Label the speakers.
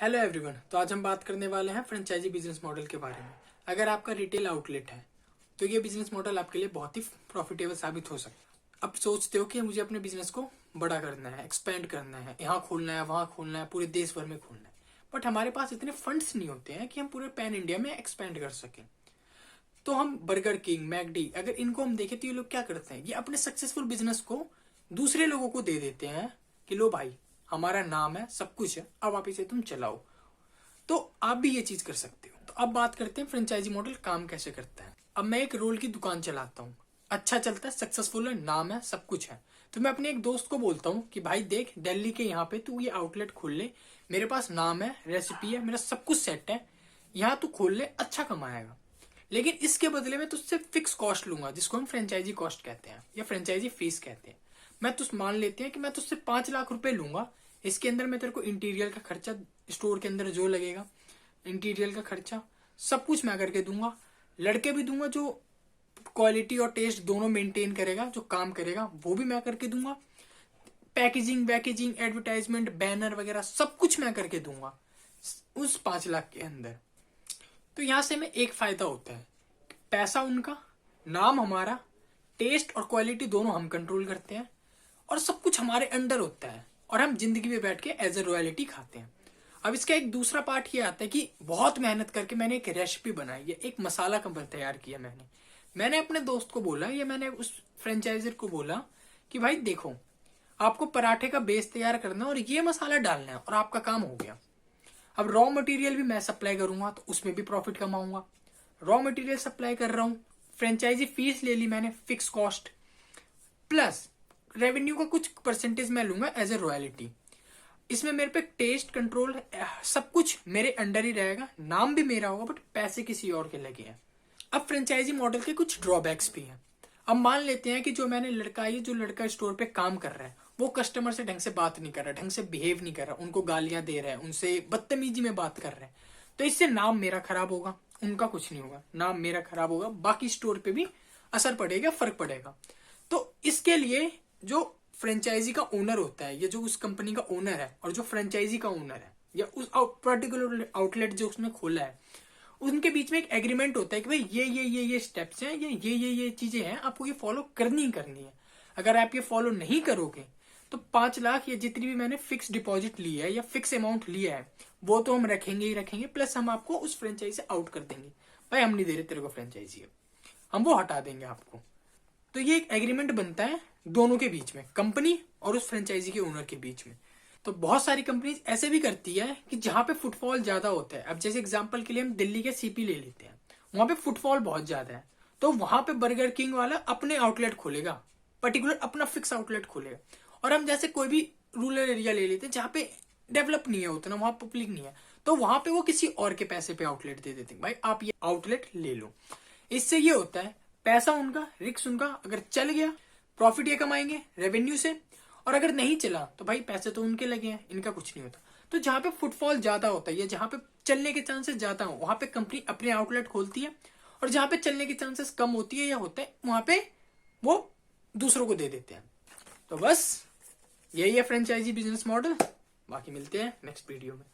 Speaker 1: Hello everyone. तो आज हम बात करने वाले हैं फ्रेंचाइजी बिजनेस मॉडल के बारे में। अगर आपका रिटेल आउटलेट है तो ये बिजनेस मॉडल आपके लिए बहुत ही प्रॉफिटेबल साबित हो सकता है। अब सोचते हो कि मुझे अपने बिजनेस को बड़ा करना है, एक्सपेंड करना है, यहाँ खोलना है, वहाँ खोलना है, पूरे देश भर में खोलना है, बट हमारे पास इतने फंड्स नहीं होते हैं कि हम पूरे पैन इंडिया में एक्सपेंड कर सकें। तो हम बर्गर किंग, मैकडी, अगर इनको हम देखें तो ये लोग क्या करते हैं, ये अपने सक्सेसफुल बिजनेस को दूसरे लोगों को दे देते हैं कि लो भाई, हमारा नाम है, सब कुछ है, अब आप इसे तुम चलाओ। तो आप भी ये चीज कर सकते हो। तो अब बात करते हैं फ्रेंचाइजी मॉडल काम कैसे करता है। अब मैं एक रोल की दुकान चलाता हूँ, अच्छा चलता है, सक्सेसफुल है, नाम है, सब कुछ है। तो मैं अपने एक दोस्त को बोलता हूँ कि भाई देख, दिल्ली के यहाँ पे तू ये आउटलेट खोल ले, मेरे पास नाम है, रेसिपी है, मेरा सब कुछ सेट है, यहाँ तू खोल ले, अच्छा कमाएगा। लेकिन इसके बदले में तुझसे फिक्स कॉस्ट लूंगा, जिसको हम फ्रेंचाइजी कॉस्ट कहते हैं या फ्रेंचाइजी फीस कहते हैं। मैं तुझ मान लेते हैं कि मैं तुझसे 5 लाख रुपए लूंगा। इसके अंदर मैं तेरे को इंटीरियर का खर्चा, स्टोर के अंदर जो लगेगा, इंटीरियर का खर्चा, सब कुछ मैं करके दूंगा। लड़के भी दूंगा जो क्वालिटी और टेस्ट दोनों मेंटेन करेगा, जो काम करेगा वो भी मैं करके दूंगा। पैकेजिंग, वैकेजिंग, एडवर्टाइजमेंट, बैनर वगैरह सब कुछ मैं करके दूंगा उस 5 लाख के अंदर। तो यहां से में एक फायदा होता है, पैसा उनका, नाम हमारा, टेस्ट और क्वालिटी दोनों हम कंट्रोल करते हैं, और सब कुछ हमारे अंडर होता है, और हम जिंदगी में बैठ के एज ए रॉयल्टी खाते हैं। अब इसका एक दूसरा पार्ट ये आता है कि बहुत मेहनत करके मैंने एक रेसिपी बनाई है, एक मसाला कंपनी तैयार किया। मैंने अपने दोस्त को बोला, या मैंने उस फ्रेंचाइजर को बोला कि भाई देखो, आपको पराठे का बेस तैयार करना है और ये मसाला डालना है, और आपका काम हो गया। अब रॉ मटेरियल भी मैं सप्लाई करूंगा, तो उसमें भी प्रॉफिट कमाऊंगा। रॉ मटेरियल सप्लाई कर रहा हूं, फ्रेंचाइजी फीस ले ली मैंने, फिक्स कॉस्ट, प्लस रेवेन्यू का कुछ परसेंटेज मैं लूंगा एज ए रॉयल्टी। इसमें मेरे पे टेस्ट कंट्रोल, सब कुछ मेरे अंडर ही रहेगा, नाम भी मेरा होगा, बट पैसे किसी और के लगे हैं। अब फ्रेंचाइजी मॉडल के कुछ ड्रॉबैक्स भी हैं। अब मान लेते हैं कि जो लड़का स्टोर पे काम कर रहा है, वो कस्टमर से ढंग से बात नहीं कर रहा, ढंग से बिहेव नहीं कर रहा, उनको गालियां दे रहा है, उनसे बदतमीजी में बात कर रहा है। तो इससे नाम मेरा खराब होगा, उनका कुछ नहीं होगा, नाम मेरा खराब होगा, बाकी स्टोर पे भी असर पड़ेगा, फर्क पड़ेगा। तो इसके लिए जो फ्रेंचाइजी का ओनर होता है, या जो उस कंपनी का ओनर है, और जो फ्रेंचाइजी का ओनर है, या उस पर्टिकुलर आउटलेट जो उसने खोला है, उनके बीच में एक एग्रीमेंट होता है कि भाई ये स्टेप्स हैं, ये चीजें हैं, आपको ये फॉलो करनी ही करनी है। अगर आप ये फॉलो नहीं करोगे तो 5 लाख या जितनी भी मैंने फिक्स डिपॉजिट ली है या फिक्स अमाउंट लिया है, वो तो हम रखेंगे ही रखेंगे, प्लस हम आपको उस फ्रेंचाइजी से आउट कर देंगे। भाई हम नहीं दे रहे तेरे को फ्रेंचाइजी, हम वो हटा देंगे आपको। तो ये एक एग्रीमेंट बनता है दोनों के बीच में, कंपनी और उस फ्रेंचाइजी के ओनर के बीच में। तो बहुत सारी कंपनीज ऐसे भी करती है कि जहां पे फुटफॉल ज्यादा होता है, अब जैसे एग्जांपल के लिए हम दिल्ली के सीपी ले लेते हैं, वहां पे फुटफॉल बहुत ज्यादा है, तो वहां पे बर्गर किंग वाला अपने आउटलेट खोलेगा, पर्टिकुलर अपना फिक्स आउटलेट खोलेगा। और हम जैसे कोई भी रूरल एरिया ले लेते हैं जहां पे डेवलप नहीं है उतना, वहां पब्लिक नहीं है, तो वहां पे वो किसी और के पैसे पे आउटलेट दे देते हैं, भाई आप ये आउटलेट ले लो। इससे ये होता है, पैसा उनका, रिस्क उनका, अगर चल गया प्रॉफिट ये कमाएंगे रेवेन्यू से, और अगर नहीं चला तो भाई पैसे तो उनके लगे हैं, इनका कुछ नहीं होता। तो जहां पे फुटफॉल ज्यादा होता है या जहां पे चलने के चांसेस ज्यादा हो, वहां पे कंपनी अपने आउटलेट खोलती है, और जहां पे चलने के चांसेस कम होती है या होता है, वहां पे वो दूसरों को दे देते हैं। तो बस यही है फ्रेंचाइजी बिजनेस मॉडल। बाकी मिलते हैं नेक्स्ट वीडियो में।